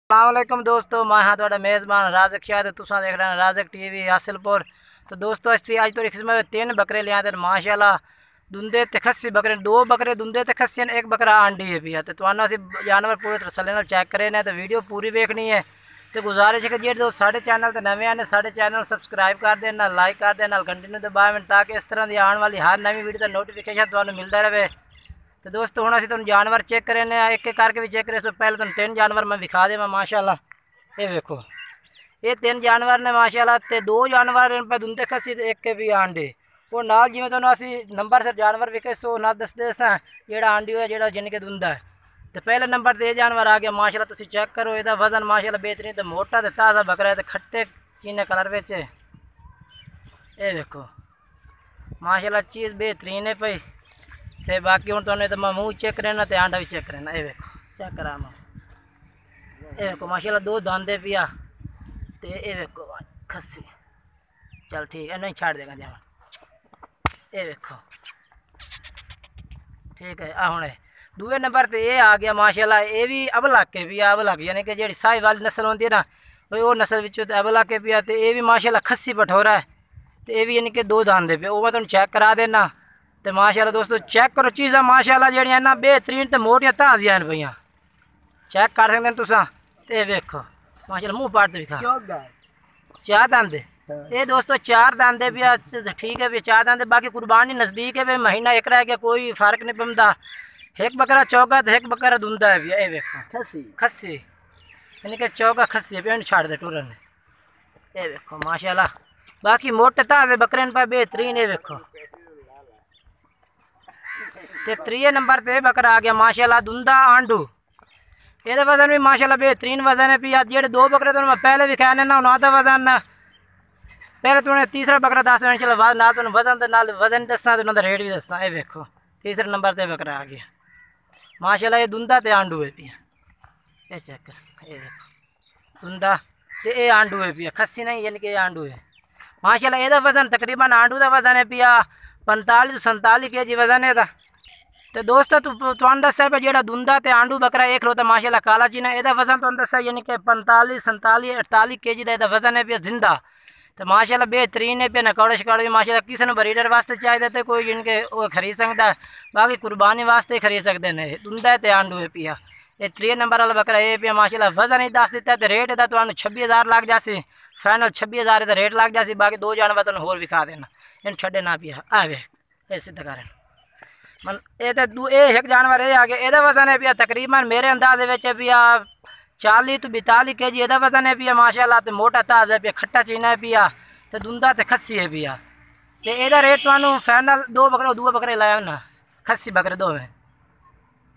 अस्सलामुअलैकुम दोस्तों, मैं हाँ थोड़ा मेज़बान राज़क शाह। तुसा देख रहे हैं राज़क टीवी हासिलपुर। तो दोस्तों अज तो किस्म में 3 बकरे लिया थे माशाल्लाह। दुंदे ते खस्सी बकरे, 2 बकरे दुंदे ते खस्सी ने, 1 बकरा आंडी है पिया। तो असी जानवर पूरे तसल्ली नाल चेक करे ने, तो वीडियो पूरी देखनी है। तो गुजारिश है कि जे दोस्त साढ़े चैनल तो नवे आने, साढ़े चैनल सब्सक्राइब कर देना, लाइक कर देना, कंटिन्यू दबाएं ताकि इस तरह की आने वाली हर नवी वीडियो का नोटिफिकेशन तुम्हें मिलता रहे। तो दोस्तों हुण असीं तुहानूं जानवर चेक करे ने, एक एक करके भी चेक करे। सो पहले तुहानूं 3 जानवर मैं विखा देवां माशाल्लाह। ये देखो, ये 3 जानवर ने माशाल्लाह। ते 2 जानवर इन पे दुंदे खसी ते एक के भी आंडे। वो नाल जिवें तुहानूं असीं नंबर से जानवर विखे सो नाल दसदे असां जेहड़ा आंडी होया जेहड़ा जिन के दुंदा है। तो पहले नंबर ते जानवर आ गया माशाल्लाह। तुसीं चेक करो, इहदा वजन माशाल्लाह बेहतरीन ते मोटा ते ताज़ा बकरा है ते खट्टे चीने कलर विच। ये देखो माशाल्लाह चीज़ बेहतरीन है पई। ते बाकी हूँ तुहानूं तो मैं मूँह चेक करना तो आंडा भी चेक करना। ये देखो चेक करा मैं, ये देखो माशाल्लाह 2 दांदे पिया। तो ये देखो खस्सी, चल ठीक है, नहीं छाड़ देगा जावा। ये देखो ठीक है। हूँ दूए नंबर पर ये आ गया माशाल्लाह। ये भी अबलग के पिया, अबलग यानी कि जी साही वाली नस्ल होती है ना, वो नस्ल विच अबलग के पिया। तो ये भी माशाल्लाह खस्सी पठोरा है। तो ये भी यानी कि 2 दांदे पे, वो मैं तुहानूं चेक करा देना। तो माशाल्लाह दोस्तों चेक करो चीज़ा माशाल्लाह जड़ियां ना बेहतरीन तो मोटियां ताज़ियां न पईयां, चेक कर सकते तुसां। ते वेखो माशाल्लाह मूँह पाट दिखा 4 दांदे। ये दोस्तों 4 दांदे भी ठीक है भी 4 दांदे। बाकी कुर्बानी नज़दीक है भी, महीना एक रह गया, कोई फ़र्क नहीं पड़ता। एक बकरा चौका तो एक बकरा दुंदा है भी। ये वेखो खस्सी खस्सी यानी कि चौका खस्सी पे छाड़ दे टूरन। ये वेखो माशाल्लाह बाकी मोटे ताज़े बकरे पर बेहतरीन। ये वेखो ते 3 नंबर ते बकरा आ गया माशाल्लाह दुंदा आंडू। ये वजन भी माशाल्लाह बेहतरीन वजन है पिया। जेडे 2 बकरे तो मैं पहले भी खाने ना उन्होंने वजन पहले तुमने तीसरा बकरा दस देना चलो बाद ना तुम वजन तो नाल वजन दसना तो उन्होंने रेट भी दसना। ये देखो 3 नंबर ते बकरा आ गया माशाल्लाह। ये दुंदा ते आंडू है पिया। ये चेक कर, ये देखो दुंदा ते ये आंडू है पिया, खस्सी नहीं यानी कि आंडू है माशाल्लाह। ਇਹਦਾ वजन तकरीबन आंडू का वजन है पिया 45 ਤੋਂ 47 kg वजन है। तो दोस्तों तुहानूं दस्सिया पे जेहड़ा दुंदा ते आंडू बकरा एक खलोता माशाल्लाह काला चीना, ਇਹਦਾ वजन तुहानूं दस्सिया यानी कि 45 47 48 kg का ਇਹਦਾ वजन है पिया जिंदा। तो माशाल्लाह बेहतरीन है पिया। नकौड़े शकौड़े भी माशाल्लाह किसी ने ब्रीडर वास्ते चाहिए तो कोई इनके वो खरीद सकता है, बाकी कुर्बानी वास्ते खरीद सकते हैं। दुंदा है तो आंडू है पिया। ये 3 नंबर वाला बकरा ये पिया माशाल्लाह। वजन ही दस दिता तो रेट का तुहानूं 26,000 लग जासी, फाइनल 26,000 का रेट लग जासी। बाकी 2 जानवर तुहानूं होर विखा देना, इन छड्डे ना पिया। आ वे ये सीधा कर मन ये तो एक जानवर ये आ गया। ਇਹਦਾ वजन है पिया तकरीबन मेरे अंदाजे में पिया 40 ਤੋਂ 42 kg ਇਹਦਾ वजन है पिया माशाल्लाह। तो मोटा ताज़ा है पिया, खट्टा चीना है पिया, तो दुंदा तो खस्सी है पिया। तो ਇਹਦਾ रेट तुहानूं फाइनल 2 बकरे लाया ना खस्सी बकरे 2 में।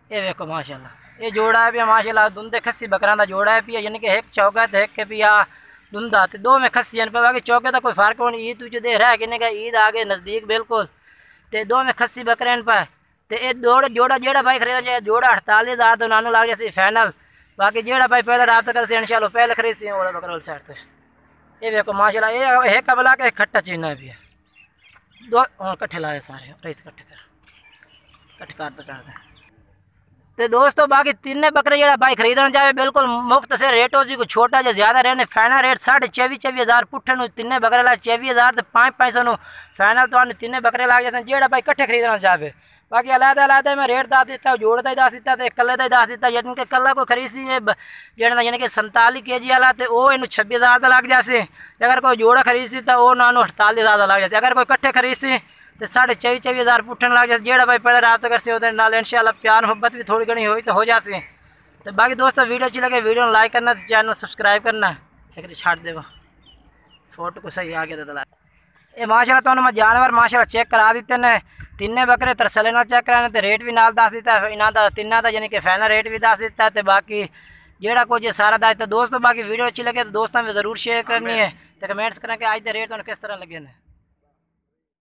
ये देखो माशाल्लाह ये जोड़ा है पिया माशाल्लाह। दुंदे खस्सी बकरा का जोड़ा है पिया, यानी कि एक चौका तो एक के पिया दुंदा। तो 2 में खस्सी पे, बाकी चौके का कोई फ़र्क नहीं। ईद तुझे दे रहा है कि ईद आगे नज़दीक बिल्कुल। तो 2 में खस्सी बकरे पर। तो ये जोड़ा जेड़ा भाई खरीदना चाहिए जोड़ा 48,000 तो नानू लग जाए फाइनल। बाकी जेड़ा भाई पहले रब्ता कर इंशाल्लाह पहले खरीद सी वो बकरा वाली साइड से। ये देखो माशाल्लाह ये एक कबला के खट्टा चीना भी है। 2 कट्ठे लाए सारे रेत कट्ठे कर दे। तो दोस्तों बाकी 3 बकरे जो भाई खरीदना चाहे बिल्कुल मुफ्त से रेट हो जी। कोई छोटा जो ज़्यादा रहने फाइनल रेट 24,000 पुट्ठे 3 बकरे ला 24,000 तो 500 फाइनल तो 3 बकरे लग जाते जो भाई कट्ठे खरीदना चाहे। बाकी अलग मैं रेट दस दिता, जोड़ का ही दस दिता, तो कल्ले का ही दस दिता। यानी कि कल्ला कोई खरीद सी जो यानी कि 47 kg वाला तो वो इन 26,000 लग जाए। अगर कोई जोड़ा खरीद सी तो वो ना 48,000 लग जाए। अगर कोई कट्ठे खरीद सी तो 24,500 पुट्ठन लग जाए। जेड़ा भाई पहले रब्ता कर सी इंशाल्लाह प्यार मोहब्बत भी थोड़ी घनी हुई तो हो जासी। तो बाकी दोस्तों वीडियो अच्छी लगे वीडियो को लाइक करना, चैनल सब्सक्राइब करना। एक छाड़ देव फोटो को सही आ गया तो ये माशाल्लाह तो मैं जानवर माशाल्लाह चेक करा दिते ने। 3 बकरे तरसले नाल चेक कराने तो रेट भी नाल दस दिता इन्हों का 3 का यानी कि फाइनल रेट भी दस दिता। तो बाकी जेड़ा कुछ सारा दस दिता। दोस्तों बाकी वीडियो अच्छी लगे तो दोस्तों में ज़रूर शेयर करनी है, तो कमेंट्स करें कि आज के रेट तो किस तरह लगे ने।